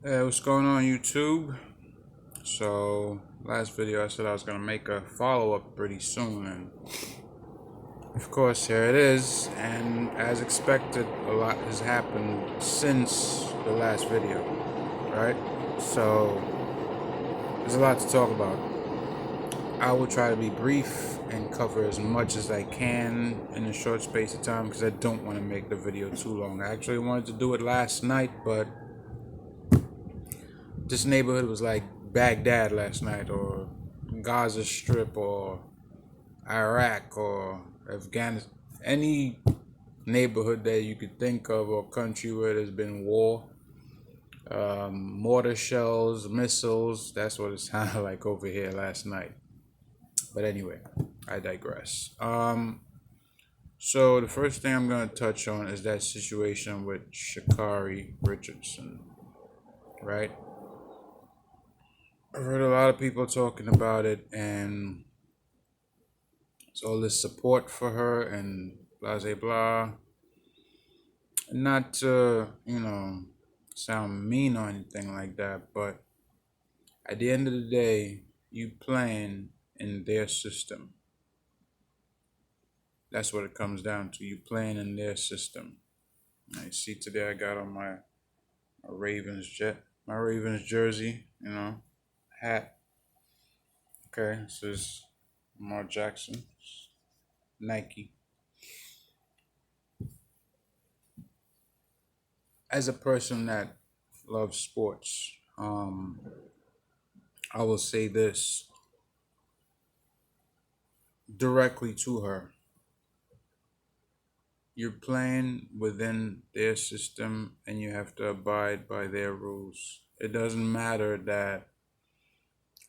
Hey, what's going on YouTube? So, last video I said I was gonna make a follow-up pretty soon, and of course here it is. And as expected, a lot has happened since the last video, right? So, there's a lot to talk about. I will try to be brief and cover as much as I can in a short space of time because I don't want to make the video too long. I actually wanted to do it last night, but this neighborhood was like Baghdad last night, or Gaza Strip, or Iraq, or Afghanistan. Any neighborhood that you could think of, or country where there's been war, mortar shells, missiles. That's what it sounded like over here last night. But anyway, I digress. So the first thing I'm gonna touch on is that situation with Sha'Carri Richardson, right? I've heard a lot of people talking about it, and it's all this support for her and blah blah blah. Not to, sound mean or anything like that, but at the end of the day, you playing in their system. That's what it comes down to. You playing in their system. I see today I got on my my Ravens jersey, hat. Okay, this is Lamar Jackson, Nike. As a person that loves sports, I will say this directly to her. You're playing within their system and you have to abide by their rules. It doesn't matter that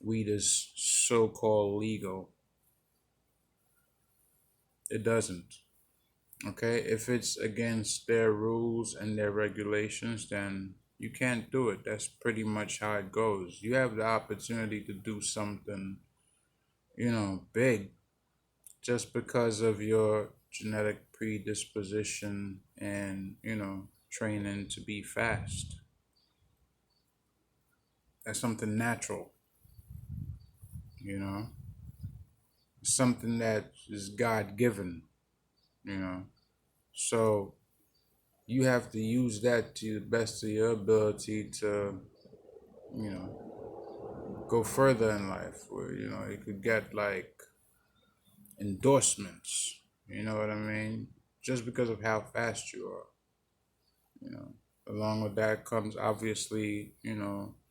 weed is so called legal. It doesn't. Okay? If it's against their rules and their regulations, then you can't do it. That's pretty much how it goes. You have the opportunity to do something, big just because of your genetic predisposition and, training to be fast. That's something natural, you know, something that is God given, you know. So you have to use that to the best of your ability to, go further in life where, you could get like endorsements, you know what I mean? Just because of how fast you are. You know, along with that comes obviously,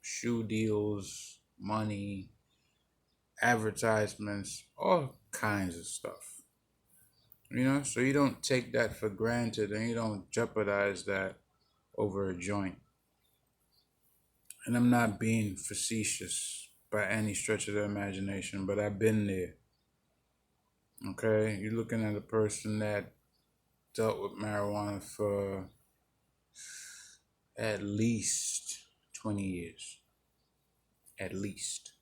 shoe deals, money, advertisements, all kinds of stuff. So you don't take that for granted and you don't jeopardize that over a joint. And I'm not being facetious by any stretch of the imagination, but I've been there. Okay? You're looking at a person that dealt with marijuana for at least 20 years. At least.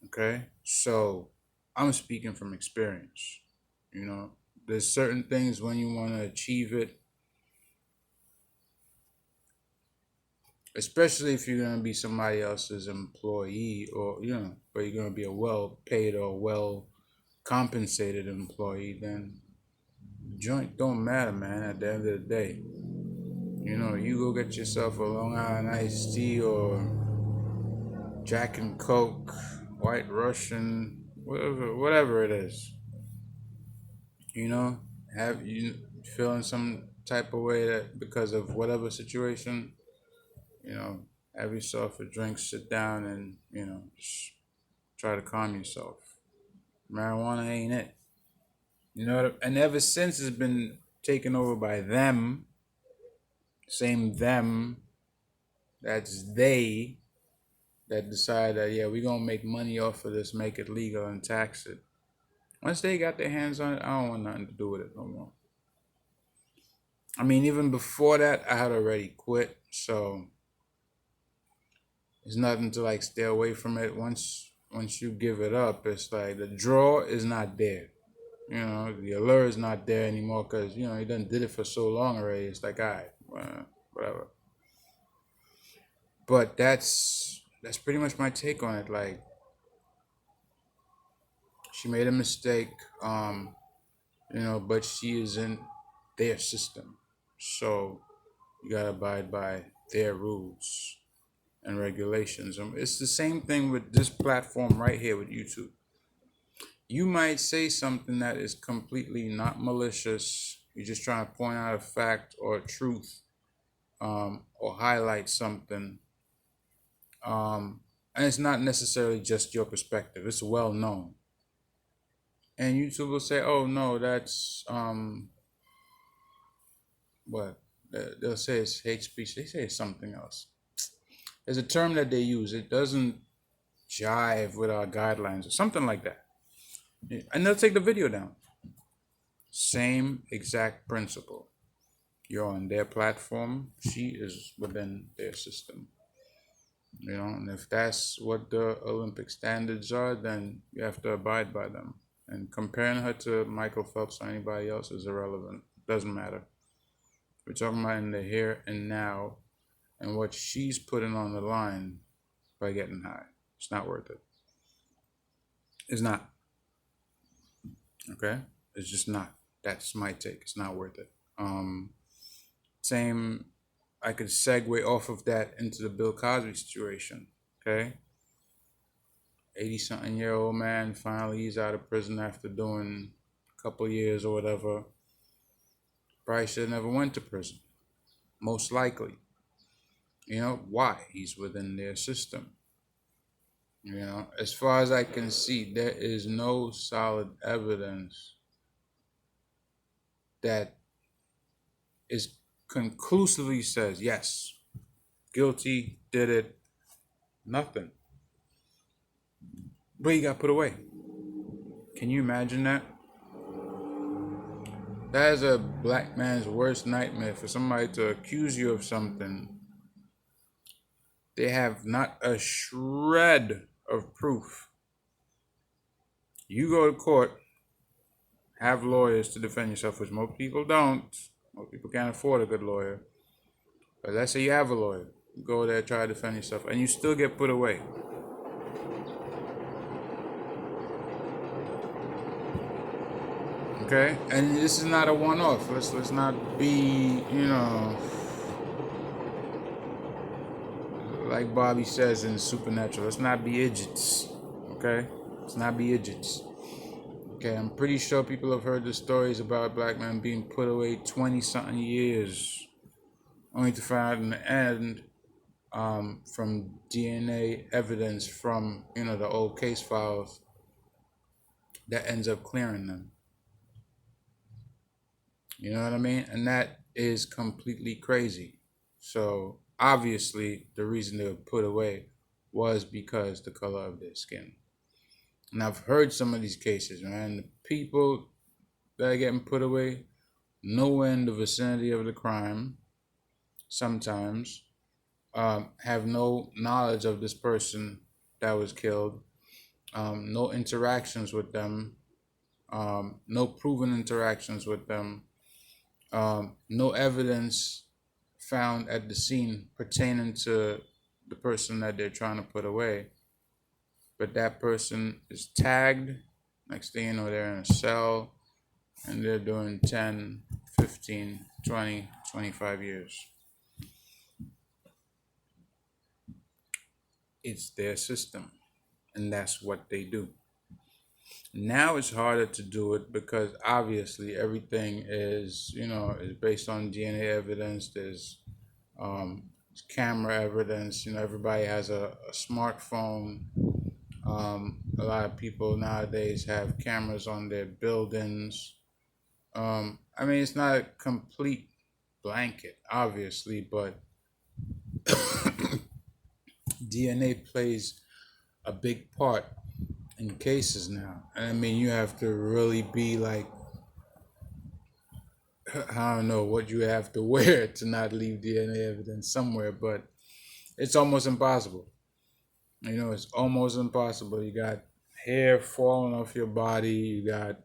Okay? So I'm speaking from experience. There's certain things when you want to achieve it, especially if you're going to be somebody else's employee or, but you're going to be a well paid or well compensated employee, then joint don't matter, man, at the end of the day. You go get yourself a Long Island iced tea or Jack and Coke, White Russian, whatever it is. Have you feeling some type of way that because of whatever situation, you know, have yourself a drink, sit down, and just try to calm yourself. Marijuana ain't it. And ever since it's been taken over by them, same them, that's they that decide that yeah, we're gonna make money off of this, make it legal and tax it. Once they got their hands on it, I don't want nothing to do with it no more. I mean, even before that, I had already quit, so it's nothing to like stay away from it. Once you give it up, it's like the draw is not there. The allure is not there anymore because you done did it for so long already. It's like, all right, whatever. But that's pretty much my take on it. Like, she made a mistake, but she is in their system. So you gotta abide by their rules and regulations. It's the same thing with this platform right here with YouTube. You might say something that is completely not malicious. You're just trying to point out a fact or a truth, or highlight something. And it's not necessarily just your perspective. It's well known. And YouTube will say, "Oh no, that's what they'll say it's hate speech." They say it's something else. There's a term that they use. It doesn't jive with our guidelines or something like that, and they'll take the video down. Same exact principle. You're on their platform. She is within their system. And if that's what the Olympic standards are, then you have to abide by them. And comparing her to Michael Phelps or anybody else is irrelevant. Doesn't matter. We're talking about in the here and now, and what she's putting on the line by getting high. It's not worth it. It's not. Okay? It's just not. That's my take. It's not worth it. Same, I could segue off of that into the Bill Cosby situation. Okay? 80-something-year-old man, finally he's out of prison after doing a couple years or whatever. Probably should have never went to prison. Most likely. Why? He's within their system. As far as I can see, there is no solid evidence that is conclusively says, yes, guilty, did it, nothing. But he got put away. Can you imagine that? That is a black man's worst nightmare, for somebody to accuse you of something. They have not a shred of proof. You go to court, have lawyers to defend yourself, which most people don't. Most people can't afford a good lawyer. But let's say you have a lawyer. You go there, try to defend yourself, and you still get put away. Okay? And this is not a one-off. Let's not be, like Bobby says in Supernatural, let's not be idiots. Okay? Let's not be idiots. Okay, I'm pretty sure people have heard the stories about black men being put away 20-something years, only to find out in the end, from DNA evidence from, the old case files, that ends up clearing them. You know what I mean? And that is completely crazy. So obviously the reason they were put away was because the color of their skin. And I've heard some of these cases, man. The people that are getting put away, nowhere in the vicinity of the crime, sometimes, have no knowledge of this person that was killed, no interactions with them, no proven interactions with them, no evidence found at the scene pertaining to the person that they're trying to put away. But that person is tagged. Next thing you know, they're in a cell and they're doing 10, 15, 20, 25 years. It's their system, and that's what they do. Now it's harder to do it because obviously everything is based on DNA evidence. There's camera evidence. Everybody has a smartphone. A lot of people nowadays have cameras on their buildings. It's not a complete blanket, obviously, but DNA plays a big part in cases now. And you have to really be like, I don't know what you have to wear to not leave DNA evidence somewhere, but it's almost impossible. It's almost impossible. You got hair falling off your body, you got,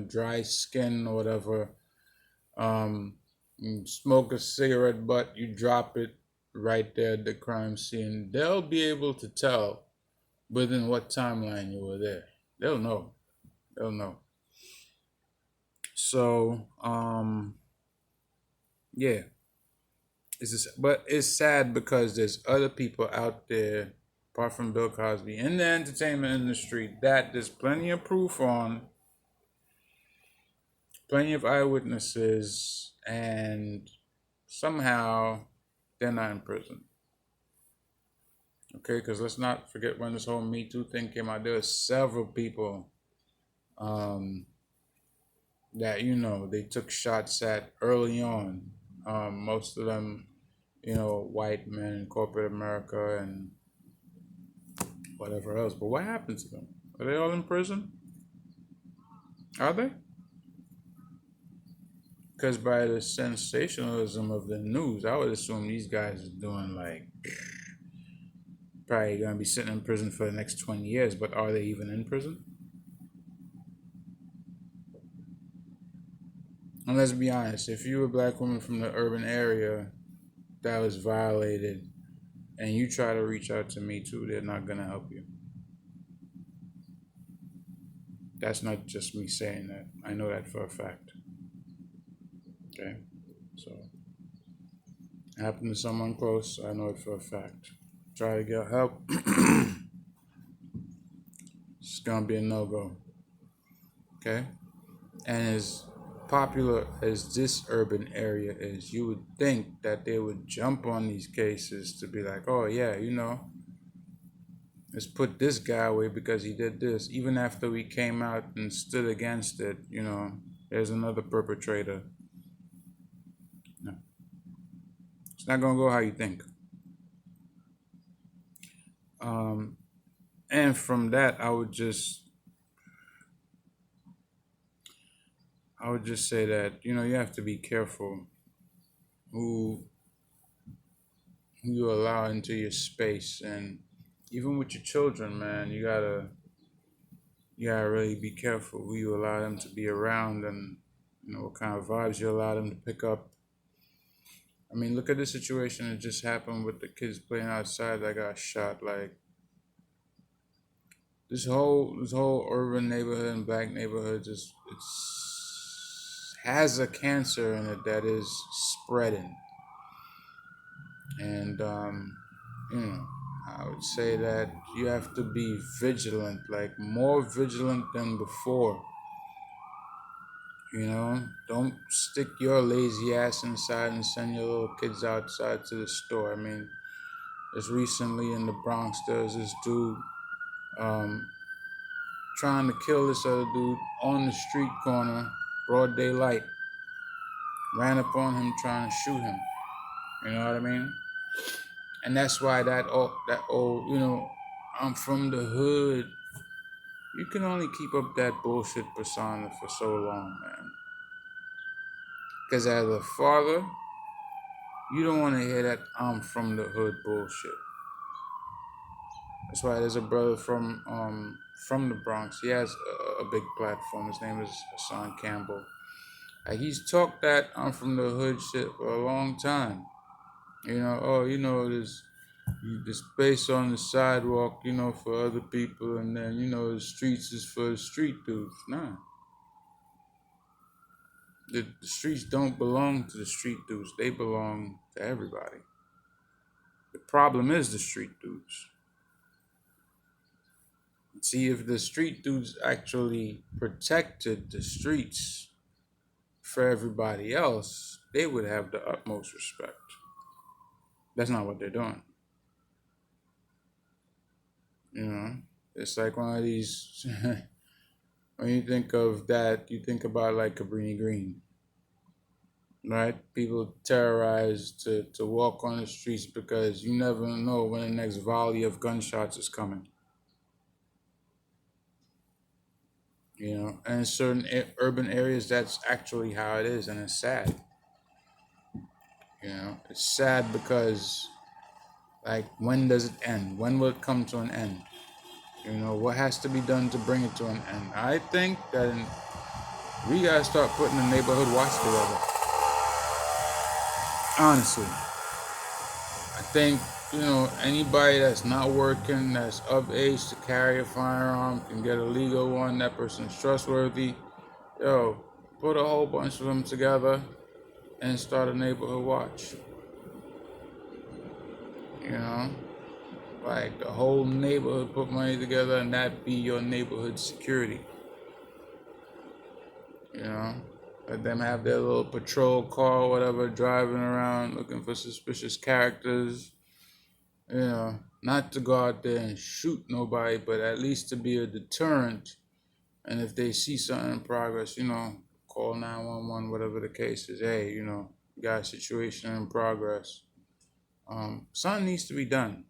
dry skin or whatever. You smoke a cigarette butt, you drop it, right there at the crime scene, they'll be able to tell within what timeline you were there. They'll know. They'll know. So, yeah, but it's sad because there's other people out there, apart from Bill Cosby, in the entertainment industry that there's plenty of proof on, plenty of eyewitnesses, and somehow they're not in prison. Okay, because let's not forget when this whole Me Too thing came out, there were several people um, that, they took shots at early on. Most of them, white men in corporate America and whatever else. But what happened to them? Are they all in prison? Are they? Because by the sensationalism of the news, I would assume these guys are doing like probably going to be sitting in prison for the next 20 years. But are they even in prison? And let's be honest, if you're a black woman from the urban area that was violated and you try to reach out to Me Too, they're not going to help you. That's not just me saying that. I know that for a fact. Okay? So, it happened to someone close. I know it for a fact. Try to get help. It's going to be a no-go. Okay? And as popular as this urban area is, you would think that they would jump on these cases to be like, oh yeah, let's put this guy away because he did this. Even after we came out and stood against it, there's another perpetrator. No. It's not going to go how you think. And from that, I would just say that, you have to be careful who you allow into your space. And even with your children, man, you gotta really be careful who you allow them to be around and, what kind of vibes you allow them to pick up. I mean, look at the situation that just happened with the kids playing outside that got shot. Like, this whole urban neighborhood and black neighborhood it's has a cancer in it that is spreading. And I would say that you have to be vigilant, like more vigilant than before. Don't stick your lazy ass inside and send your little kids outside to the store. I mean, just recently in the Bronx, there was this dude trying to kill this other dude on the street corner, broad daylight. Ran up on him trying to shoot him. You know what I mean? And that's why that old, I'm from the hood. You can only keep up that bullshit persona for so long, man. Because as a father, you don't want to hear that I'm from the hood bullshit. That's why there's a brother from the Bronx. He has a big platform. His name is Hassan Campbell. He's talked that I'm from the hood shit for a long time. There's space on the sidewalk, for other people, and then, the streets is for the street dudes. Nah. The streets don't belong to the street dudes. They belong to everybody. The problem is the street dudes. See, if the street dudes actually protected the streets for everybody else, they would have the utmost respect. That's not what they're doing. It's like one of these, when you think of that, you think about like Cabrini Green, right? People terrorized to walk on the streets because you never know when the next volley of gunshots is coming. And in certain urban areas, that's actually how it is, and it's sad. It's sad because, like, when does it end? When will it come to an end? What has to be done to bring it to an end? I think that we gotta start putting the neighborhood watch together. Honestly, I think, anybody that's not working, that's of age to carry a firearm, can get a legal one. That person's trustworthy. Yo, put a whole bunch of them together and start a neighborhood watch. You know, like the whole neighborhood put money together, and that be your neighborhood security. You know, let them have their little patrol car, or whatever, driving around looking for suspicious characters. Not to go out there and shoot nobody, but at least to be a deterrent. And if they see something in progress, call 911, whatever the case is. Hey, got a situation in progress. Something needs to be done.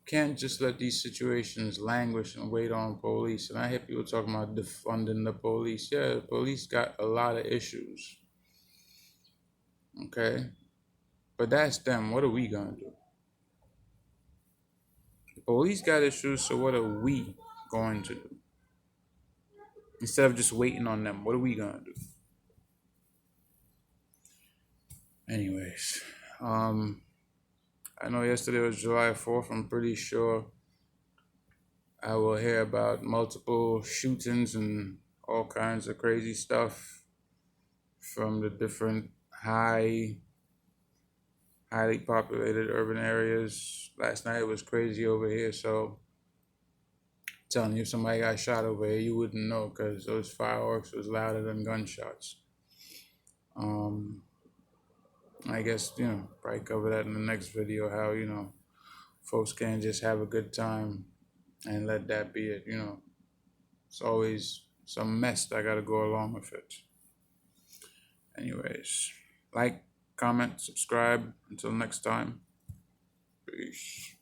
Can't just let these situations languish and wait on police. And I hear people talking about defunding the police. Yeah, the police got a lot of issues. Okay? But that's them. What are we going to do? The police got issues, so what are we going to do? Instead of just waiting on them, what are we going to do? Anyways, I know yesterday was July 4th. I'm pretty sure I will hear about multiple shootings and all kinds of crazy stuff from the different highly populated urban areas. Last night it was crazy over here, so telling you if somebody got shot over here, you wouldn't know because those fireworks was louder than gunshots. I guess, probably cover that in the next video, how, folks can't just have a good time and let that be it, It's always some mess that got to go along with it. Anyways, like, comment, subscribe. Until next time, peace.